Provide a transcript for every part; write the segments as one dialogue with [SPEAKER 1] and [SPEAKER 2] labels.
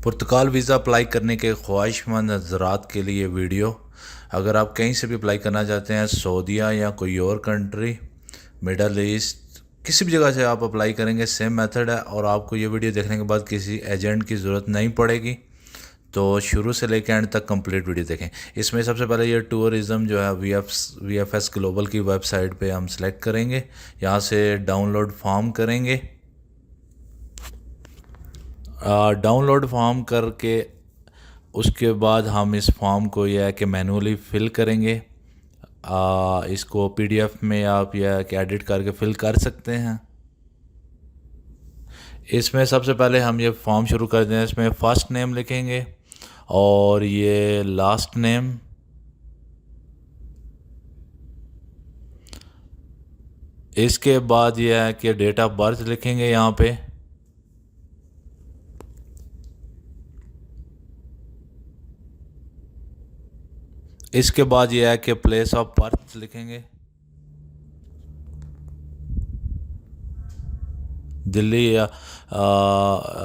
[SPEAKER 1] पुर्तगाल visa apply करने के ख्वाहिशमंद हज़रात के लिए वीडियो। अगर आप कहीं से भी अप्लाई करना चाहते हैं, सऊदीया या कोई और कंट्री, मिडल ईस्ट, किसी भी जगह से आप अप्लाई करेंगे, सेम मेथड है और आपको ये वीडियो देखने के बाद किसी एजेंट की ज़रूरत नहीं पड़ेगी। तो शुरू से लेकर एंड तक कंप्लीट वीडियो देखें। इसमें सबसे पहले ये टूरिज़्म जो है वीएफएस ग्लोबल की वेबसाइट पे हम सेलेक्ट करेंगे। यहाँ से डाउनलोड फॉर्म करेंगे। डाउनलोड फॉर्म करके उसके बाद हम इस फॉर्म को यह है कि मैनुअली फ़िल करेंगे। इसको पीडीएफ में आप यह कि एडिट करके फ़िल कर सकते हैं। इसमें सबसे पहले हम ये फॉर्म शुरू कर दें। इसमें फ़र्स्ट नेम लिखेंगे और ये लास्ट नेम। इसके बाद यह है कि डेट ऑफ बर्थ लिखेंगे यहाँ पे। इसके बाद यह है कि प्लेस ऑफ बर्थ लिखेंगे, दिल्ली या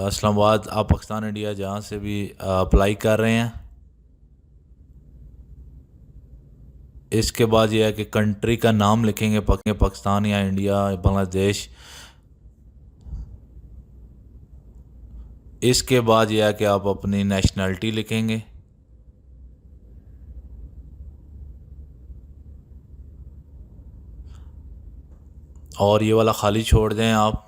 [SPEAKER 1] इस्लामाबाद, आप पाकिस्तान, इंडिया जहाँ से भी अप्लाई कर रहे हैं। इसके बाद यह है कि कंट्री का नाम लिखेंगे, पाकिस्तान या इंडिया, बांग्लादेश। इसके बाद यह है कि आप अपनी नेशनलिटी लिखेंगे। और ये वाला खाली छोड़ दें आप।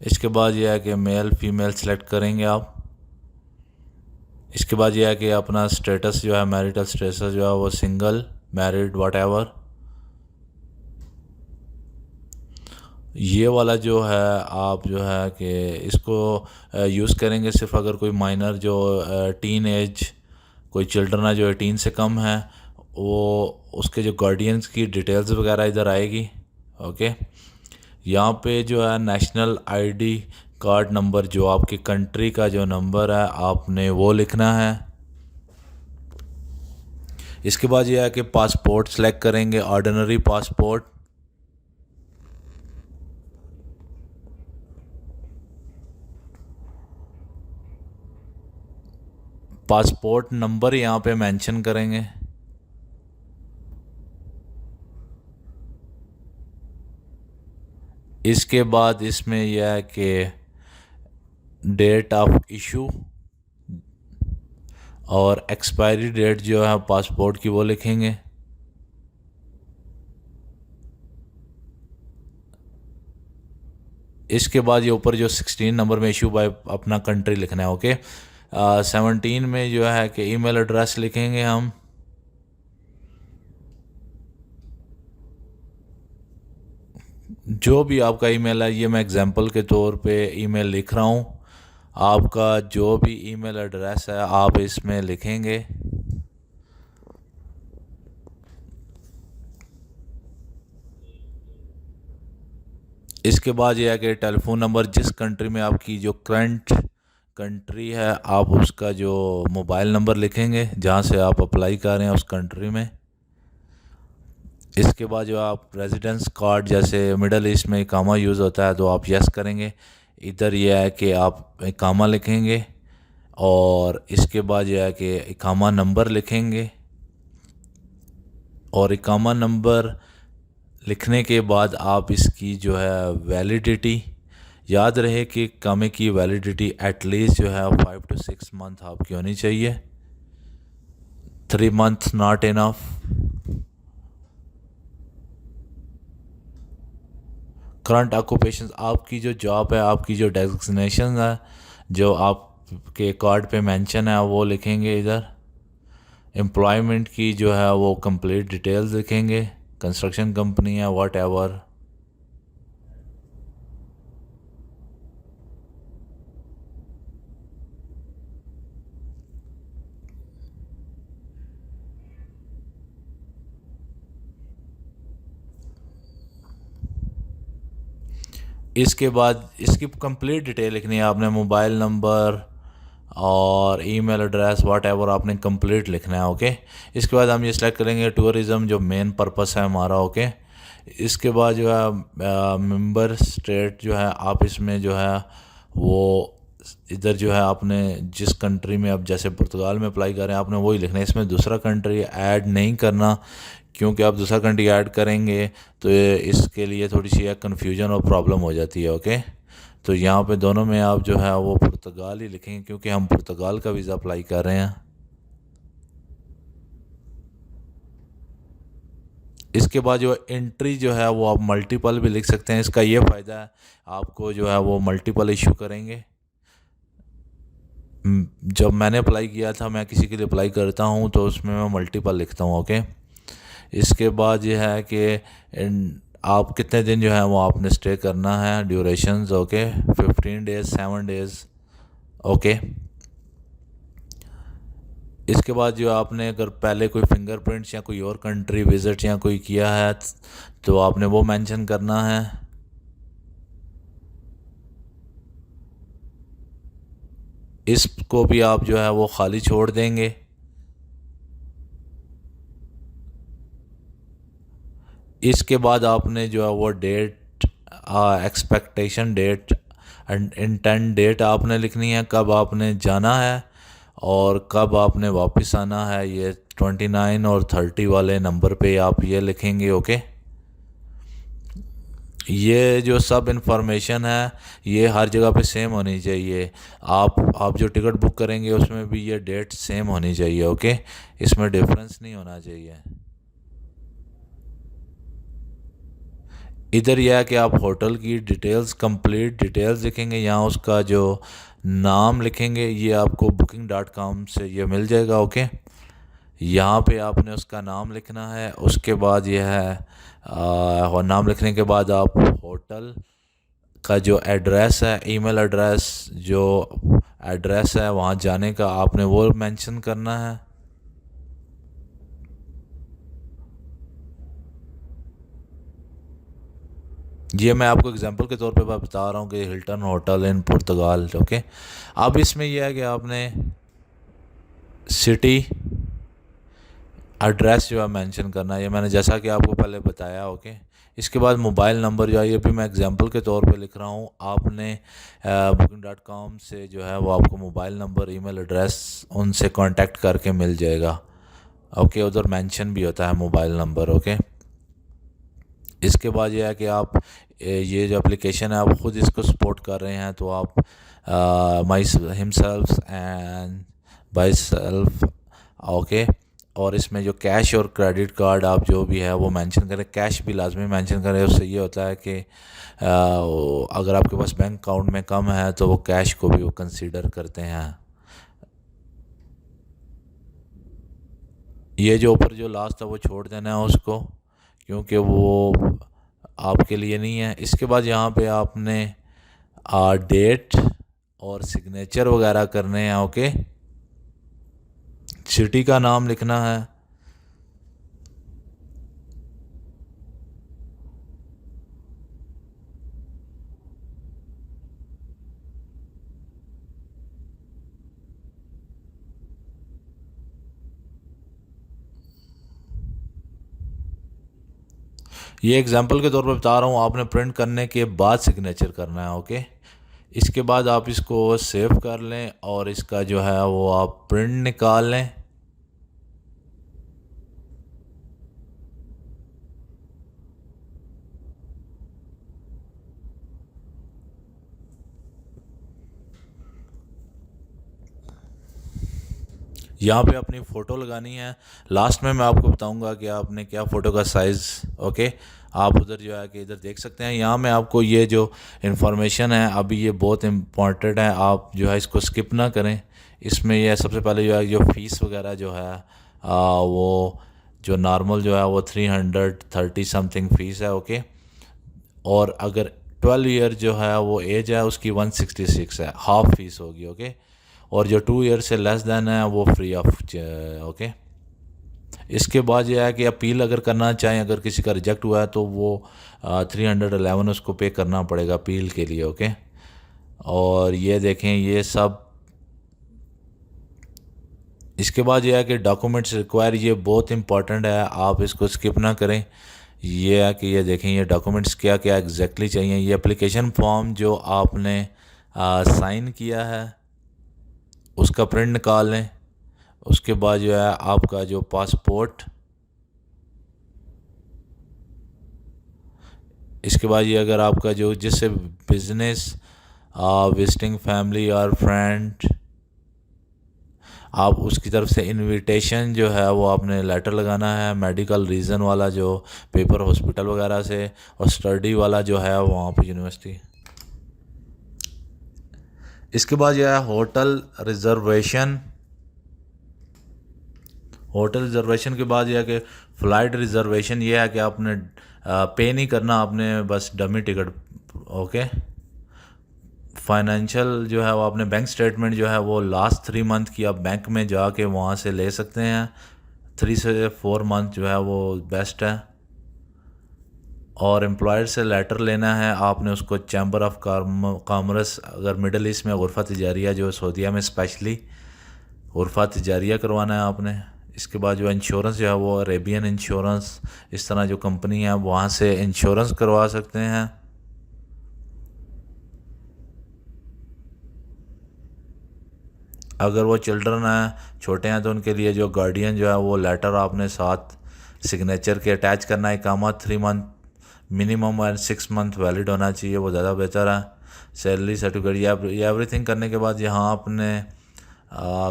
[SPEAKER 1] इसके बाद यह है कि मेल फीमेल सेलेक्ट करेंगे आप। इसके बाद यह है कि अपना स्टेटस जो है, मैरिटल स्टेटस जो है वो सिंगल, मैरिड, वट एवर। ये वाला जो है आप जो है कि इसको यूज़ करेंगे सिर्फ अगर कोई माइनर जो टीन एज, कोई चिल्ड्रन है जो 18 से कम है, वो उसके जो गार्डियंस की डिटेल्स वगैरह इधर आएगी। ओके, यहाँ पे जो है नेशनल आईडी कार्ड नंबर, जो आपकी कंट्री का जो नंबर है आपने वो लिखना है। इसके बाद यह है कि पासपोर्ट सेलेक्ट करेंगे, ऑर्डिनरी पासपोर्ट। पासपोर्ट नंबर यहाँ पे मेंशन करेंगे। इसके बाद इसमें यह है कि डेट ऑफ इशू और एक्सपायरी डेट जो है पासपोर्ट की वो लिखेंगे। इसके बाद ये ऊपर जो 16 नंबर में इशू बाय अपना कंट्री लिखना है। ओके, 17 में जो है कि ईमेल एड्रेस लिखेंगे हम। जो भी आपका ईमेल है, ये मैं एग्जांपल के तौर पे ईमेल लिख रहा हूँ। आपका जो भी ईमेल एड्रेस है आप इसमें लिखेंगे। इसके बाद यह है कि टेलीफोन नंबर, जिस कंट्री में आपकी जो करंट कंट्री है आप उसका जो मोबाइल नंबर लिखेंगे जहाँ से आप अप्लाई कर रहे हैं उस कंट्री में। इसके बाद जो आप रेजिडेंस कार्ड, जैसे मिडल ईस्ट में इकामा यूज़ होता है तो आप यस करेंगे। इधर यह है कि आप इकामा लिखेंगे और इसके बाद यह है कि इकामा नंबर लिखेंगे। और इकामा नंबर लिखने के बाद आप इसकी जो है वैलिडिटी, याद रहे कि इकामे की वैलिडिटी एटलीस्ट जो है 5 to 6 मंथ आपकी होनी चाहिए। 3 month not enough. Current occupation, आपकी जो जॉब है, आपकी जो डेजिग्नेशन है जो आपके कार्ड पे मेंशन है वो लिखेंगे इधर। एम्प्लॉयमेंट की जो है वो कंप्लीट डिटेल्स लिखेंगे, कंस्ट्रक्शन कंपनी है, वट एवर। इसके बाद इसकी कंप्लीट डिटेल लिखनी है आपने, मोबाइल नंबर और ईमेल एड्रेस वट एवर आपने कंप्लीट लिखना है। ओके, इसके बाद हम ये सिलेक्ट करेंगे टूरिज़्म, जो मेन पर्पस है हमारा। ओके, इसके बाद जो है मेंबर स्टेट जो है आप इसमें जो है वो इधर जो है आपने जिस कंट्री में, अब जैसे पुर्तगाल में अप्लाई कर रहे हैं आपने वही लिखना है, इसमें दूसरा कंट्री ऐड नहीं करना, क्योंकि आप दूसरा कंट्री ऐड करेंगे तो इसके लिए थोड़ी सी कन्फ्यूजन और प्रॉब्लम हो जाती है। ओके, तो यहाँ पे दोनों में आप जो है वो पुर्तगाल ही लिखेंगे, क्योंकि हम पुर्तगाल का वीज़ा अप्लाई कर रहे हैं। इसके बाद जो एंट्री जो है वो आप मल्टीपल भी लिख सकते हैं। इसका ये फ़ायदा है, आपको जो है वो मल्टीपल इशू करेंगे। जब मैंने अप्लाई किया था, मैं किसी के लिए अप्लाई करता हूँ तो उसमें मैं मल्टीपल लिखता हूँ। ओके, इसके बाद ये है कि आप कितने दिन जो है वो आपने स्टे करना है, durations. Okay, 15 days, 7 days. Okay, इसके बाद जो आपने अगर पहले कोई फिंगरप्रिंट्स या कोई और कंट्री विज़िट या कोई किया है तो आपने वो मेंशन करना है। इसको भी आप जो है वो खाली छोड़ देंगे। इसके बाद आपने जो है वो date, expectation date and intent date आपने लिखनी है, कब आपने जाना है और कब आपने वापस आना है। ये 29 और 30 वाले नंबर पे आप ये लिखेंगे। ओके, ये जो सब इंफॉर्मेशन है ये हर जगह पे सेम होनी चाहिए। आप जो टिकट बुक करेंगे उसमें भी ये डेट सेम होनी चाहिए। ओके, इसमें डिफरेंस नहीं होना चाहिए। इधर यह है कि आप होटल की डिटेल्स, कंप्लीट डिटेल्स लिखेंगे, यहाँ उसका जो नाम लिखेंगे ये आपको booking.com से ये मिल जाएगा। ओके, यहाँ पे आपने उसका नाम लिखना है। उसके बाद यह है और नाम लिखने के बाद आप होटल का जो एड्रेस है, ईमेल एड्रेस, जो एड्रेस है वहाँ जाने का आपने वो मेंशन करना है। ये मैं आपको एग्जांपल के तौर पे बता रहा हूँ कि Hilton hotel in Portugal. Okay, अब इसमें यह है कि आपने सिटी एड्रेस जो है मेंशन करना है, ये मैंने जैसा कि आपको पहले बताया। ओके, इसके बाद मोबाइल नंबर जो है ये भी मैं एग्जांपल के तौर पे लिख रहा हूँ। आपने booking.com से जो है वो आपको मोबाइल नंबर, ईमेल एड्रेस उनसे कांटेक्ट करके मिल जाएगा। ओके, उधर मेंशन भी होता है मोबाइल नंबर। ओके, इसके बाद ये है कि आप ये जो एप्लीकेशन है आप ख़ुद इसको सपोर्ट कर रहे हैं, तो आप my himself and by self. Okay, और इसमें जो कैश और क्रेडिट कार्ड आप जो भी है वो मेंशन करें। कैश भी लाजमी मेंशन करें, उससे ये होता है कि अगर आपके पास बैंक अकाउंट में कम है तो वो कैश को भी वो कंसीडर करते हैं। ये जो ऊपर जो लास्ट है वो छोड़ देना है उसको, क्योंकि वो आपके लिए नहीं है। इसके बाद यहाँ पे आपने डेट और सिग्नेचर वगैरह करने हैं। ओके, सिटी का नाम लिखना है। ये एग्जांपल के तौर पर बता रहा हूँ, आपने प्रिंट करने के बाद सिग्नेचर करना है। ओके, इसके बाद आप इसको सेव कर लें और इसका जो है वो आप प्रिंट निकाल लें। यहाँ पे अपनी फ़ोटो लगानी है। लास्ट में मैं आपको बताऊंगा कि आपने क्या फ़ोटो का साइज़। ओके, आप उधर जो है कि इधर देख सकते हैं। यहाँ मैं आपको ये जो इन्फॉर्मेशन है अभी ये बहुत इम्पॉर्टेंट है, आप जो है इसको स्किप ना करें। इसमें यह सबसे पहले जो है जो फ़ीस वगैरह जो है वो जो नॉर्मल जो है वो 330 समथिंग फ़ीस है। ओके, और अगर 12 ईयर जो है वो एज है उसकी 166 है, हाफ फीस होगी। ओके, और जो 2 ईयर से लेस देन है वो फ्री ऑफ। ओके, इसके बाद यह है कि अपील अगर करना चाहें, अगर किसी का रिजेक्ट हुआ है तो वो 311 उसको पे करना पड़ेगा अपील के लिए। ओके, और ये देखें ये सब। इसके बाद यह है कि डॉक्यूमेंट्स रिक्वायर, ये बहुत इंपॉर्टेंट है, आप इसको स्किप ना करें। ये है कि ये देखें ये डॉक्यूमेंट्स क्या क्या एग्जैक्टली चाहिए। ये एप्लीकेशन फॉर्म जो आपने साइन किया है उसका प्रिंट निकाल लें। उसके बाद जो है आपका जो पासपोर्ट, इसके बाद ये अगर आपका जो जिससे बिजनेस विजिटिंग फैमिली और फ्रेंड, आप उसकी तरफ से इनविटेशन जो है वो आपने लेटर लगाना है, मेडिकल रीज़न वाला जो पेपर हॉस्पिटल वगैरह से, और स्टडी वाला जो है वहाँ पर यूनिवर्सिटी। इसके बाद जो है होटल रिज़र्वेशन, होटल रिज़र्वेशन के बाद यह है कि फ़्लाइट रिज़र्वेशन, ये है कि आपने पे नहीं करना, आपने बस डमी टिकट। ओके। फाइनेंशियल जो है वो आपने बैंक स्टेटमेंट जो है वो लास्ट 3 मंथ की आप बैंक में जाके वहाँ से ले सकते हैं। 3 से 4 मंथ जो है वो बेस्ट है। और एम्प्लॉयर से लेटर लेना है आपने, उसको चैम्बर ऑफ कॉमर्स, अगर मिडल ईस्ट में गुरफ़ा तिजारिया जो सऊदीया में स्पेशली गुरफ़ा तिजारिया करवाना है आपने। इसके बाद जो इंश्योरेंस जो है वो अरेबियन इंश्योरेंस, इस तरह जो कंपनी है वहाँ से इंश्योरेंस करवा सकते हैं। अगर वो चिल्ड्रन हैं, छोटे हैं, तो उनके लिए जो गार्डियन जो है वो लेटर आपने साथ सिग्नेचर के अटैच करना है। इकामा 3 मंथ मिनिमम और 6 मंथ वैलिड होना चाहिए, वो ज़्यादा बेहतर है। सैलरी सर्टिफिकेट ये एवरीथिंग करने के बाद यहाँ आपने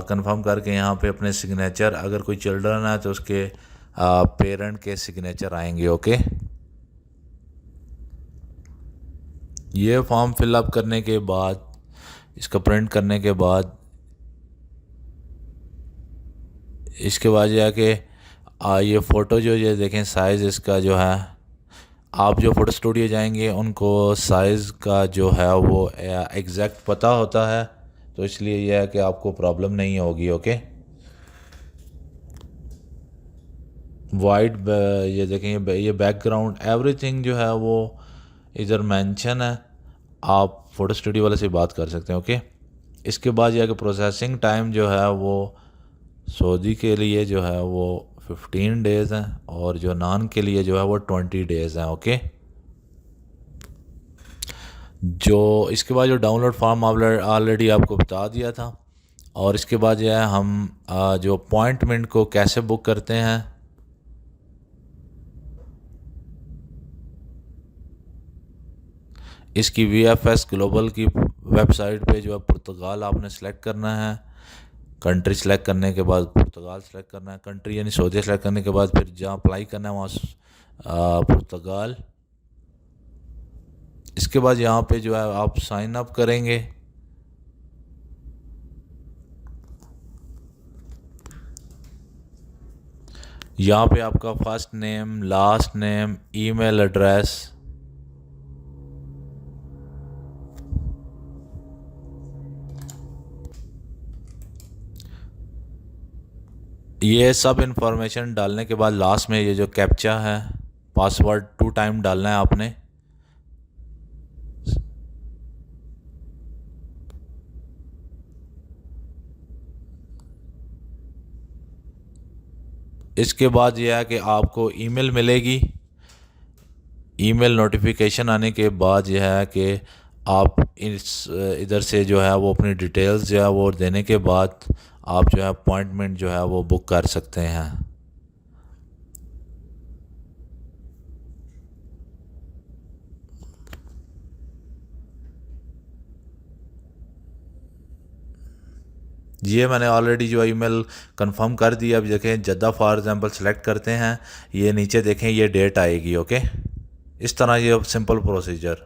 [SPEAKER 1] कंफर्म करके यहाँ पे अपने सिग्नेचर, अगर कोई चिल्ड्रन है तो उसके पेरेंट के सिग्नेचर आएंगे। ओके। ये फॉर्म फिलअप करने के बाद, इसका प्रिंट करने के बाद, इसके बाद जो है कि ये फ़ोटो जो ये देखें साइज़ इसका जो है, आप जो फ़ोटो स्टूडियो जाएंगे उनको साइज़ का जो है वो एग्जैक्ट पता होता है, तो इसलिए यह है कि आपको प्रॉब्लम नहीं होगी। ओके। वाइट ये देखें, ये बैकग्राउंड एवरीथिंग जो है वो इधर मेंशन है, आप फ़ोटो स्टूडियो वाले से बात कर सकते हैं। ओके। इसके बाद यह कि प्रोसेसिंग टाइम जो है वो सऊदी के लिए जो है वो 15 डेज़ हैं, और जो नान के लिए जो है वो 20 डेज़ हैं। ओके। जो इसके बाद जो डाउनलोड फॉर्म ऑलरेडी आपको बता दिया था। और इसके बाद जो है हम जो अपॉइंटमेंट को कैसे बुक करते हैं, इसकी VFS ग्लोबल की वेबसाइट पे जो है पुर्तगाल आपने सेलेक्ट करना है। कंट्री सेलेक्ट करने के बाद पुर्तगाल सेलेक्ट करना है, कंट्री यानी सऊदी सेलेक्ट करने के बाद फिर जहाँ अप्लाई करना है वहाँ पुर्तगाल। इसके बाद यहाँ पे जो है आप साइन अप करेंगे। यहाँ पे आपका first name, last name, email address, ये सब इंफॉर्मेशन डालने के बाद लास्ट में ये जो कैप्चा है, पासवर्ड 2 टाइम डालना है आपने। इसके बाद यह है कि आपको ईमेल मिलेगी। ईमेल नोटिफिकेशन आने के बाद यह है कि आप इस इधर से जो है वो अपनी डिटेल्स जो है वो देने के बाद आप जो है अपॉइंटमेंट जो है वो बुक कर सकते हैं। ये मैंने ऑलरेडी जो ईमेल कंफर्म कर दिया। अब देखें जद्दा फॉर एग्जांपल सेलेक्ट करते हैं, ये नीचे देखें ये डेट आएगी। ओके। इस तरह ये सिंपल प्रोसीजर।